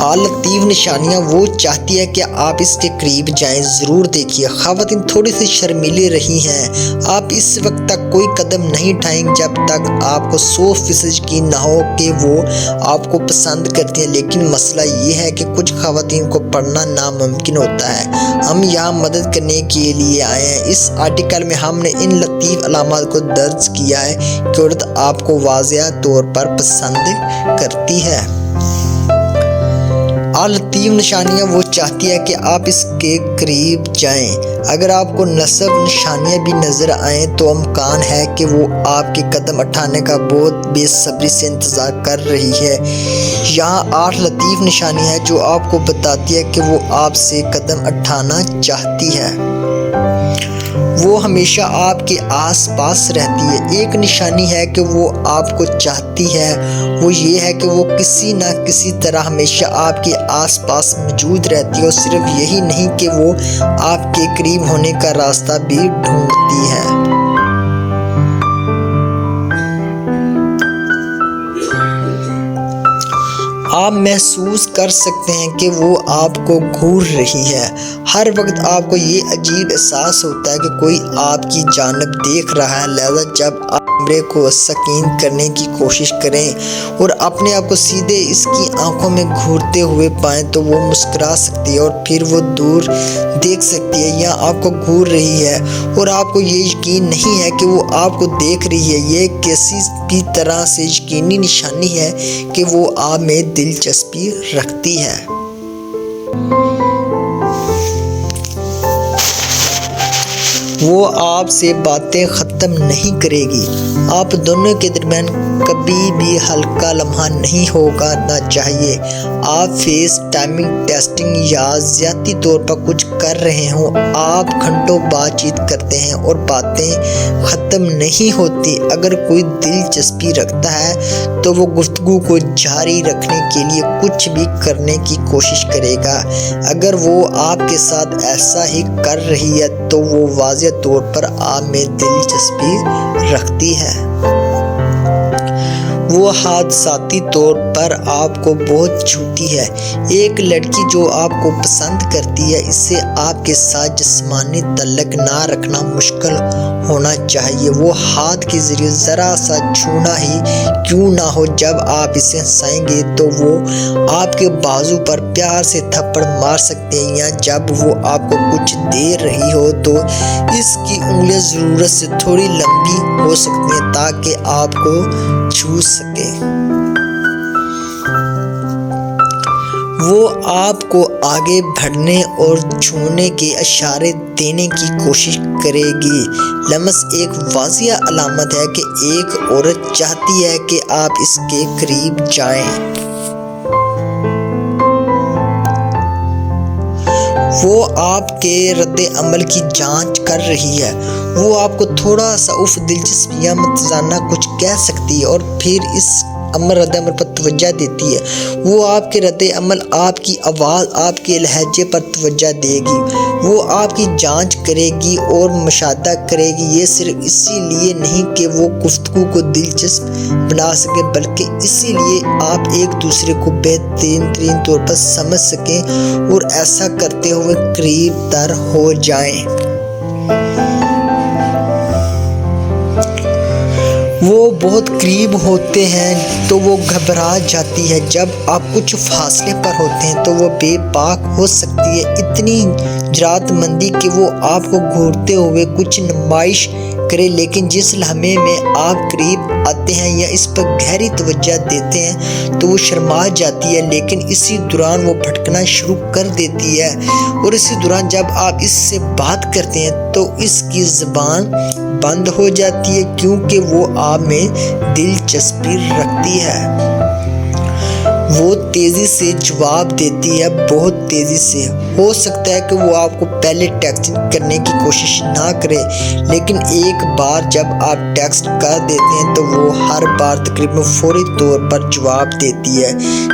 لطیف نشانیاں وہ چاہتی ہے کہ آپ اس کے قریب جائیں۔ ضرور دیکھیے خواتین تھوڑی سی شرمیلی رہی ہیں۔ آپ اس وقت تک کوئی قدم نہیں اٹھائیں جب تک آپ کو 100% یقین نہ ہو کہ وہ آپ کو پسند کرتی ہیں، لیکن مسئلہ یہ ہے کہ کچھ خواتین کو پڑھنا ناممکن ہوتا ہے۔ ہم یہاں مدد کرنے کے لیے آئے ہیں۔ اس آرٹیکل میں ہم نے ان لطیف علامات کو درج کیا ہے کہ عورت آپ کو واضح طور پر پسند کرتی ہے۔ لطیف نشانیاں وہ چاہتی ہے کہ آپ اس کے قریب جائیں۔ اگر آپ کو نصب نشانیاں بھی نظر آئیں تو امکان ہے کہ وہ آپ کے قدم اٹھانے کا بہت بے صبری سے انتظار کر رہی ہے۔ یہاں 8 لطیف نشانیاں ہیں جو آپ کو بتاتی ہے کہ وہ آپ سے قدم اٹھانا چاہتی ہے۔ وہ ہمیشہ آپ کے آس پاس رہتی ہے۔ ایک نشانی ہے کہ وہ آپ کو چاہتی ہے، وہ یہ ہے کہ وہ کسی نہ کسی طرح ہمیشہ آپ کے آس پاس موجود رہتی ہے، اور صرف یہی نہیں کہ وہ آپ کے قریب ہونے کا راستہ بھی ڈھونڈتی ہے۔ آپ محسوس کر سکتے ہیں کہ وہ آپ کو گھور رہی ہے۔ ہر وقت آپ کو یہ عجیب احساس ہوتا ہے کہ کوئی آپ کی جانب دیکھ رہا ہے، لہذا جب آپ کیمرے کو سکین کرنے کی کوشش کریں اور اپنے آپ کو سیدھے اس کی آنکھوں میں گھورتے ہوئے پائیں تو وہ مسکرا سکتی ہے، اور پھر وہ دور دیکھ سکتی ہے یا آپ کو گھور رہی ہے اور آپ کو یہ یقین نہیں ہے کہ وہ آپ کو دیکھ رہی ہے۔ یہ کسی بھی طرح سے یقینی نشانی ہے کہ وہ آپ میں دلچسپی رکھتی ہے۔ وہ آپ سے باتیں ختم نہیں کرے گی۔ آپ دونوں کے درمیان کبھی بھی ہلکا لمحہ نہیں ہونا چاہیے۔ آپ فیس ٹائمنگ ٹیسٹنگ یا ذاتی طور پر کچھ کر رہے ہوں، آپ گھنٹوں بات چیت کرتے ہیں اور باتیں ختم نہیں ہوتی۔ اگر کوئی دلچسپی رکھتا ہے تو وہ گفتگو کو جاری رکھنے کے لیے کچھ بھی کرنے کی کوشش کرے گا۔ اگر وہ آپ کے ساتھ ایسا ہی کر رہی ہے تو وہ واضح طور پر آپ میں دلچسپی رکھتی ہے۔ وہ حادثاتی طور پر آپ کو بہت چھوتی ہے۔ ایک لڑکی جو آپ کو پسند کرتی ہے، اسے آپ کے ساتھ جسمانی تعلق نہ رکھنا مشکل ہونا چاہیے۔ وہ ہاتھ کے ذریعے ذرا سا چھونا ہی کیوں نہ ہو، جب آپ اسے ہنسائیں گے تو وہ آپ کے بازو پر پیار سے تھپڑ مار سکتے ہیں، یا جب وہ آپ کو کچھ دے رہی ہو تو اس کی انگلیاں ضرورت سے تھوڑی لمبی ہو سکتی ہیں تاکہ آپ کو چھو سکے۔ وہ آپ کو آگے بڑھنے اور چھونے کے اشارے دینے کی کوشش کرے گی۔ لمس ایک واضح علامت ہے کہ ایک عورت چاہتی ہے کہ آپ اس کے قریب جائیں۔ وہ آپ کے رد عمل کی جانچ کر رہی ہے۔ وہ آپ کو تھوڑا سا دلچسپی یا متزنہ کچھ کہہ سکتی ہے اور پھر اس رد عمل پر توجہ دیتی ہے۔ وہ آپ کے رد عمل، آپ کی آواز، آپ کے لہجے پر توجہ دے گی۔ وہ آپ کی جانچ کرے گی اور مشاہدہ کرے گی، یہ صرف اسی لیے نہیں کہ وہ گفتگو کو دلچسپ بنا سکے، بلکہ اسی لیے آپ ایک دوسرے کو بہترین طور پر سمجھ سکیں اور ایسا کرتے ہوئے قریب تر ہو جائیں۔ وہ بہت قریب ہوتے ہیں تو وہ گھبرا جاتی ہے۔ جب آپ کچھ فاصلے پر ہوتے ہیں تو وہ بے باک ہو سکتی ہے، اتنی جرأت مندی کہ وہ آپ کو گھورتے ہوئے کچھ نمائش کرے، لیکن جس لمحے میں آپ قریب آتے ہیں یا اس پر گہری توجہ دیتے ہیں تو وہ شرما جاتی ہے، لیکن اسی دوران وہ بھٹکنا شروع کر دیتی ہے، اور اسی دوران جب آپ اس سے بات کرتے ہیں تو اس کی زبان بند ہو جاتی ہے، کیونکہ وہ آپ میں دلچسپی رکھتی ہے۔ وہ تیزی سے جواب دیتی ہے، بہت تیزی سے۔ ہو سکتا ہے کہ وہ آپ کو پہلے ٹیکسٹ کرنے کی کوشش نہ کرے، لیکن ایک بار جب آپ ٹیکسٹ کر دیتے ہیں تو وہ ہر بار تقریباً فوری طور پر جواب دیتی ہے۔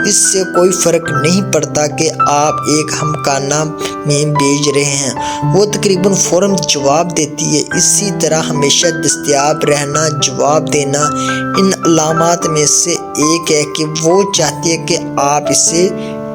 اس سے کوئی فرق نہیں پڑتا کہ آپ ایک ہمکانہ میں بھیج رہے ہیں، وہ تقریباً فوراً جواب دیتی ہے۔ اسی طرح ہمیشہ دستیاب رہنا، جواب دینا ان علامات میں سے ایک ہے کہ وہ چاہتی ہے کہ آپ اسے